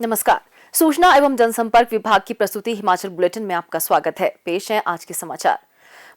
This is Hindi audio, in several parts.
नमस्कार। सूचना एवं जनसंपर्क विभाग की प्रस्तुति हिमाचल बुलेटिन में आपका स्वागत है। पेश है आज के समाचार।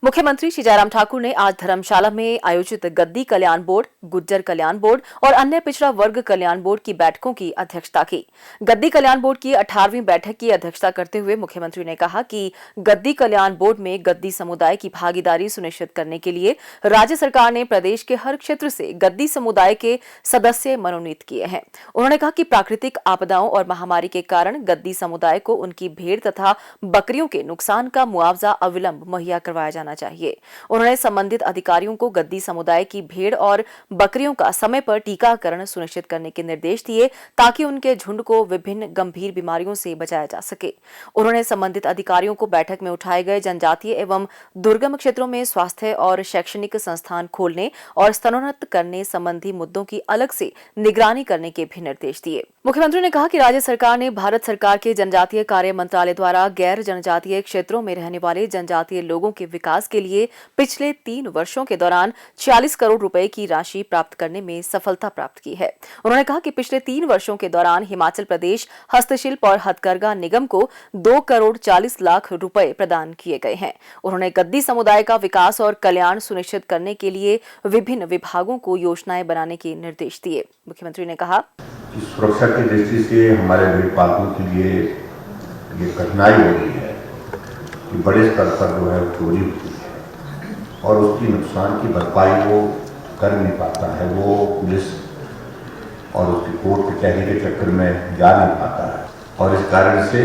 मुख्यमंत्री श्री जयराम ठाकुर ने आज धर्मशाला में आयोजित गद्दी कल्याण बोर्ड, गुज्जर कल्याण बोर्ड और अन्य पिछड़ा वर्ग कल्याण बोर्ड की बैठकों की अध्यक्षता की। गद्दी कल्याण बोर्ड की 18वीं बैठक की अध्यक्षता करते हुए मुख्यमंत्री ने कहा कि गद्दी कल्याण बोर्ड में गद्दी समुदाय की भागीदारी सुनिश्चित करने के लिए राज्य सरकार ने प्रदेश के हर क्षेत्र से गद्दी समुदाय के सदस्य मनोनीत किए हैं। उन्होंने कहा कि प्राकृतिक आपदाओं और महामारी के कारण गद्दी समुदाय को उनकी भेड़ तथा बकरियों के नुकसान का मुआवजा अविलंब मुहैया करवाया जाना चाहिए। उन्होंने संबंधित अधिकारियों को गद्दी समुदाय की भेड़ और बकरियों का समय पर टीकाकरण सुनिश्चित करने के निर्देश दिए ताकि उनके झुंड को विभिन्न गंभीर बीमारियों से बचाया जा सके। उन्होंने संबंधित अधिकारियों को बैठक में उठाए गए जनजातीय एवं दुर्गम क्षेत्रों में स्वास्थ्य और शैक्षणिक संस्थान खोलने और स्तरोन्नत करने संबंधी मुद्दों की अलग से निगरानी करने के भी निर्देश दिए। मुख्यमंत्री ने कहा कि राज्य सरकार ने भारत सरकार के जनजातीय कार्य मंत्रालय द्वारा गैर जनजातीय क्षेत्रों में रहने वाले जनजातीय लोगों के विकास के लिए पिछले 3 वर्षों के दौरान 40 करोड़ रुपए की राशि प्राप्त करने में सफलता प्राप्त की है। उन्होंने कहा कि पिछले 3 वर्षों के दौरान हिमाचल प्रदेश हस्तशिल्प और हथकरघा निगम को 2 करोड़ 40 लाख रुपए प्रदान किए गए हैं। उन्होंने गद्दी समुदाय का विकास और कल्याण सुनिश्चित करने के लिए विभिन्न विभागों को योजनाएं बनाने के निर्देश दिए। मुख्यमंत्री ने कहा कि सुरक्षा की दृष्टि से हमारे भेड़ पालकों के लिए ये कठिनाई हो रही है कि बड़े स्तर पर जो है चोरी होती है और उसकी नुकसान की भरपाई वो कर नहीं पाता है। वो पुलिस और उसकी कोर्ट कचहरी के चक्कर में जा नहीं पाता है और इस कारण से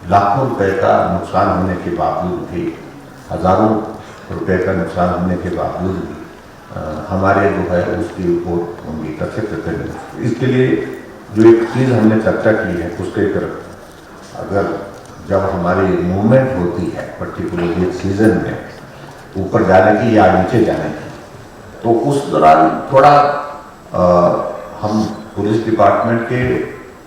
लाखों रुपए का नुकसान होने के बावजूद भी, हजारों रुपए का नुकसान होने के बावजूद भी हमारे जो है उसकी रिपोर्ट होंगी कैसे करते हैं। इसके लिए जो एक चीज़ हमने चर्चा की है उसके तरफ अगर जब हमारी मूवमेंट होती है पर्टिकुलरली एक सीजन में ऊपर जाने की या नीचे जाने की, तो उस दौरान थोड़ा हम पुलिस डिपार्टमेंट के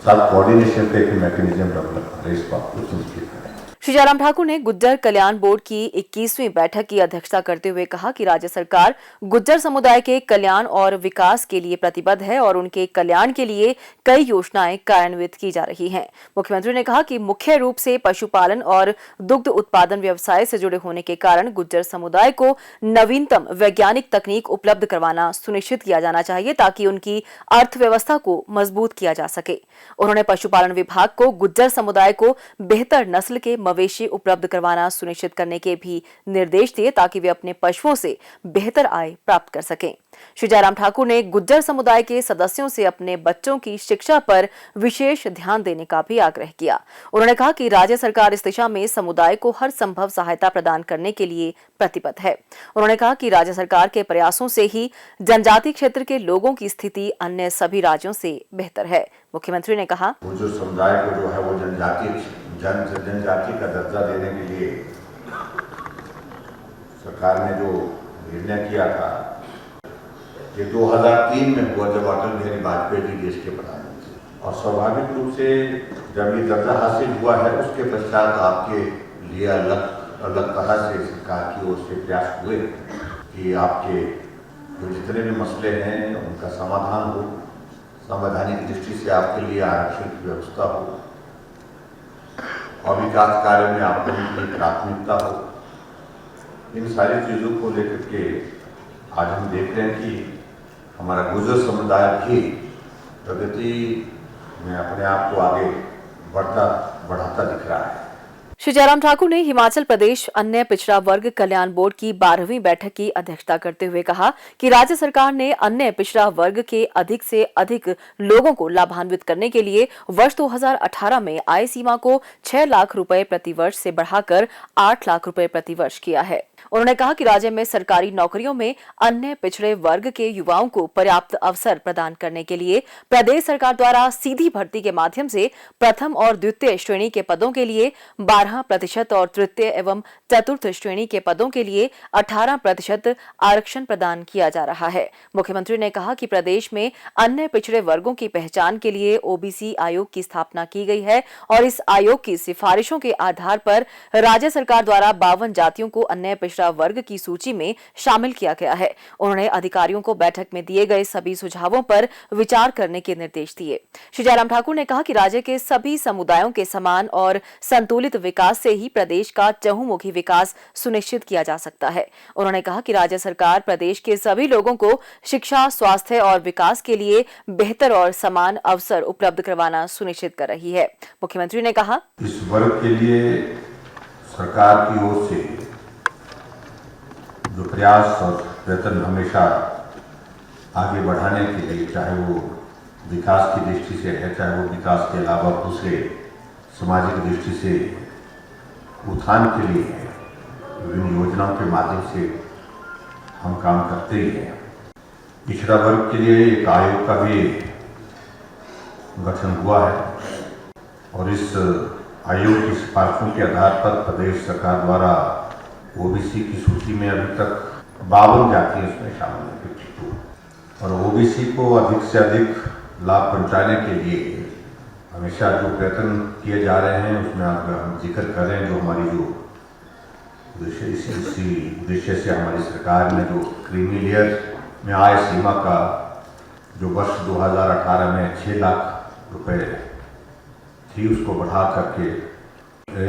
साथ कोऑर्डिनेशन का एक मैकेनिज्म डेवलप करें, इस बात को सुनिश्चित करें। श्री जयराम ठाकुर ने गुज्जर कल्याण बोर्ड की 21वीं बैठक की अध्यक्षता करते हुए कहा कि राज्य सरकार गुज्जर समुदाय के कल्याण और विकास के लिए प्रतिबद्ध है और उनके कल्याण के लिए कई योजनाएं कार्यान्वित की जा रही हैं। मुख्यमंत्री ने कहा कि मुख्य रूप से पशुपालन और दुग्ध उत्पादन व्यवसाय से जुड़े होने के कारण गुज्जर समुदाय को नवीनतम वैज्ञानिक तकनीक उपलब्ध करवाना सुनिश्चित किया जाना चाहिए ताकि उनकी अर्थव्यवस्था को मजबूत किया जा सके। उन्होंने पशुपालन विभाग को गुज्जर समुदाय को बेहतर नस्ल के मवेशी उपलब्ध करवाना सुनिश्चित करने के भी निर्देश दिए ताकि वे अपने पशुओं से बेहतर आय प्राप्त कर सकें। श्री जयराम ठाकुर ने गुज्जर समुदाय के सदस्यों से अपने बच्चों की शिक्षा पर विशेष ध्यान देने का भी आग्रह किया। उन्होंने कहा कि राज्य सरकार इस दिशा में समुदाय को हर संभव सहायता प्रदान करने के लिए प्रतिबद्ध है। उन्होंने कहा कि राज्य सरकार के प्रयासों से ही जनजातीय क्षेत्र के लोगों की स्थिति अन्य सभी राज्यों से बेहतर है। मुख्यमंत्री ने कहा गुज्जर समुदाय को जो है वो जनजाति का दर्जा देने के लिए सरकार ने जो निर्णय किया था ये 2003 में हुआ जब अटल बिहारी वाजपेयी जी देश के प्रधानमंत्री, और स्वाभाविक रूप से जब ये दर्जा हासिल हुआ है उसके पश्चात आपके लिए अलग तरह से सरकार की ओर से प्रयास हुए कि आपके जो जितने भी मसले हैं उनका समाधान हो, संवैधानिक दृष्टि से आपके लिए आरक्षण की व्यवस्था हो और विकास कार्य में आपको उनकी प्राथमिकता हो। इन सारी चीज़ों को लेकर के आज हम देख रहे हैं कि हमारा गुज्जर समुदाय भी प्रगति में अपने आप को आगे बढ़ाता दिख रहा है। श्री जयराम ठाकुर ने हिमाचल प्रदेश अन्य पिछड़ा वर्ग कल्याण बोर्ड की 12वीं बैठक की अध्यक्षता करते हुए कहा कि राज्य सरकार ने अन्य पिछड़ा वर्ग के अधिक से अधिक लोगों को लाभान्वित करने के लिए वर्ष 2018 में आय सीमा को 6 लाख रुपए प्रति वर्ष से बढ़ाकर 8 लाख रुपए प्रति वर्ष किया है। उन्होंने कहा कि राज्य में सरकारी नौकरियों में अन्य पिछड़े वर्ग के युवाओं को पर्याप्त अवसर प्रदान करने के लिए प्रदेश सरकार द्वारा सीधी भर्ती के माध्यम से प्रथम और द्वितीय श्रेणी के पदों के लिए 12% और तृतीय एवं चतुर्थ श्रेणी के पदों के लिए 18% आरक्षण प्रदान किया जा रहा है। मुख्यमंत्री ने कहा कि प्रदेश में अन्य पिछड़े वर्गों की पहचान के लिए ओबीसी आयोग की स्थापना की गई है और इस आयोग की सिफारिशों के आधार पर राज्य सरकार द्वारा 52 जातियों को अन्य पिछड़ा वर्ग की सूची में शामिल किया गया है। उन्होंने अधिकारियों को बैठक में दिए गए सभी सुझावों पर विचार करने के निर्देश दिए। श्री जयराम ठाकुर ने कहा कि राज्य के सभी समुदायों के समान और संतुलित विकास से ही प्रदेश का चहुमुखी विकास सुनिश्चित किया जा सकता है। उन्होंने कहा कि राज्य सरकार प्रदेश के सभी लोगों को शिक्षा, स्वास्थ्य और विकास के लिए बेहतर और समान अवसर उपलब्ध करवाना सुनिश्चित कर रही है। मुख्यमंत्री ने कहा, इस वर्ग के लिए सरकार की ओर से जो प्रयास और प्रयत्न हमेशा आगे बढ़ाने के लिए, चाहे वो विकास की दृष्टि से है, चाहे वो विकास के अलावा दूसरे सामाजिक दृष्टि से उत्थान के लिए है, विभिन्न योजनाओं के माध्यम से हम काम करते ही हैं। पिछड़ा वर्ग के लिए एक आयोग का भी गठन हुआ है और इस आयोग की सिफारिशों के आधार पर प्रदेश सरकार द्वारा ओबीसी की सूची में अभी तक 52 जातियां इसमें शामिल है, 52, और ओबीसी को अधिक से अधिक लाभ पहुंचाने के लिए हमेशा जो प्रयत्न किए जा रहे हैं उसमें हम जिक्र करें, जो हमारी जो इसी उद्देश्य से हमारी सरकार ने जो क्रीमी लेयर में आय सीमा का जो वर्ष 2018 में 6 लाख रुपए थी उसको बढ़ा करके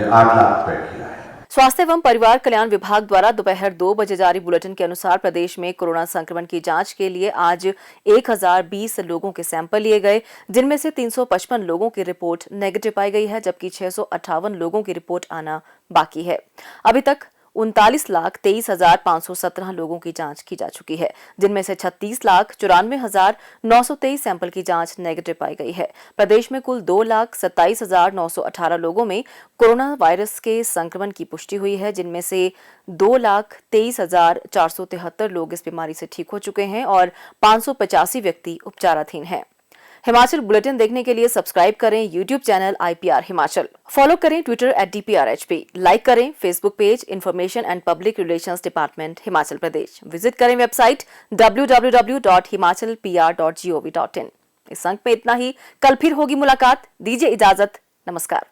8 लाख रुपए किया है। स्वास्थ्य एवं परिवार कल्याण विभाग द्वारा दोपहर 2 बजे जारी बुलेटिन के अनुसार प्रदेश में कोरोना संक्रमण की जांच के लिए आज 1020 लोगों के सैंपल लिए गए, जिनमें से 355 लोगों की रिपोर्ट नेगेटिव पाई गई है, जबकि 658 लोगों की रिपोर्ट आना बाकी है। अभी तक 39,23,517 लोगों की जांच की जा चुकी है, जिनमें से 36,94,923 सैंपल की जांच नेगेटिव पाई गई है। प्रदेश में कुल 2,27,918 लोगों में कोरोना वायरस के संक्रमण की पुष्टि हुई है, जिनमें से 2,23,473 लोग इस बीमारी से ठीक हो चुके हैं और 585 व्यक्ति उपचाराधीन हैं। हिमाचल बुलेटिन देखने के लिए सब्सक्राइब करें YouTube channel IPR Himachal, follow करें ट्विटर @DPRHP, लाइक करें Facebook page information and public relations department Himachal Pradesh, visit करें वेबसाइट www.himachalpr.gov.in। इस अंक में इतना ही, कल फिर होगी मुलाकात, दीजिए इजाजत, नमस्कार।